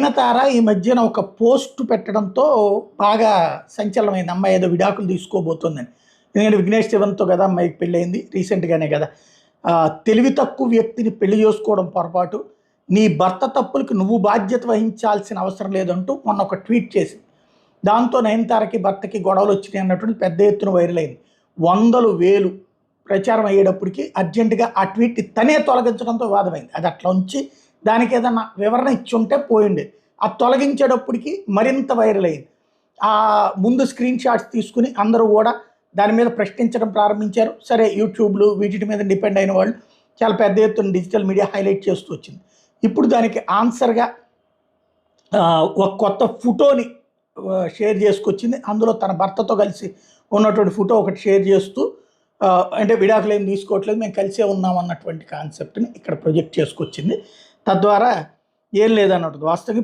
నయనతార ఈ మధ్యన ఒక పోస్ట్ పెట్టడంతో బాగా సంచలనమైంది. అమ్మాయి ఏదో విడాకులు తీసుకోబోతుందని. ఎందుకంటే విఘ్నేష్ శివన్తో కదా అమ్మాయికి పెళ్ళయింది రీసెంట్గానే కదా. తెలివి తక్కువ వ్యక్తిని పెళ్లి చేసుకోవడం పొరపాటు, నీ భర్త తప్పులకి నువ్వు బాధ్యత వహించాల్సిన అవసరం లేదంటూ మొన్న ఒక ట్వీట్ చేసింది. దాంతో నయనతారకి భర్తకి గొడవలు వచ్చినాయి అన్నటువంటి పెద్ద ఎత్తున వైరల్ అయింది. 100,000 ప్రచారం అయ్యేటప్పటికి అర్జెంటుగా ఆ ట్వీట్ తనే తొలగించడంతో వివాదమైంది. అది అట్లా ఉంచి దానికి ఏదన్నా వివరణ ఇచ్చి ఉంటే పోయిండేది. ఆ తొలగించేటప్పటికి మరింత వైరల్ అయింది. ఆ ముందు స్క్రీన్ షాట్స్ తీసుకుని అందరూ కూడా దాని మీద ప్రశ్నించడం ప్రారంభించారు. సరే, యూట్యూబ్లు వీటి మీద డిపెండ్ అయిన వాళ్ళు చాలా పెద్ద ఎత్తున డిజిటల్ మీడియా హైలైట్ చేస్తూ వచ్చింది. ఇప్పుడు దానికి ఆన్సర్గా ఒక కొత్త ఫోటోని షేర్ చేసుకొచ్చింది. అందులో తన భర్తతో కలిసి ఉన్నటువంటి ఫోటో ఒకటి షేర్ చేస్తూ అంటే విడాకులు ఏం తీసుకోవట్లేదు, మేము కలిసే ఉన్నాం అన్నటువంటి కాన్సెప్ట్ని ఇక్కడ ప్రొజెక్ట్ చేసుకొచ్చింది. తద్వారా ఏం లేదన్నట్టు వాస్తవం.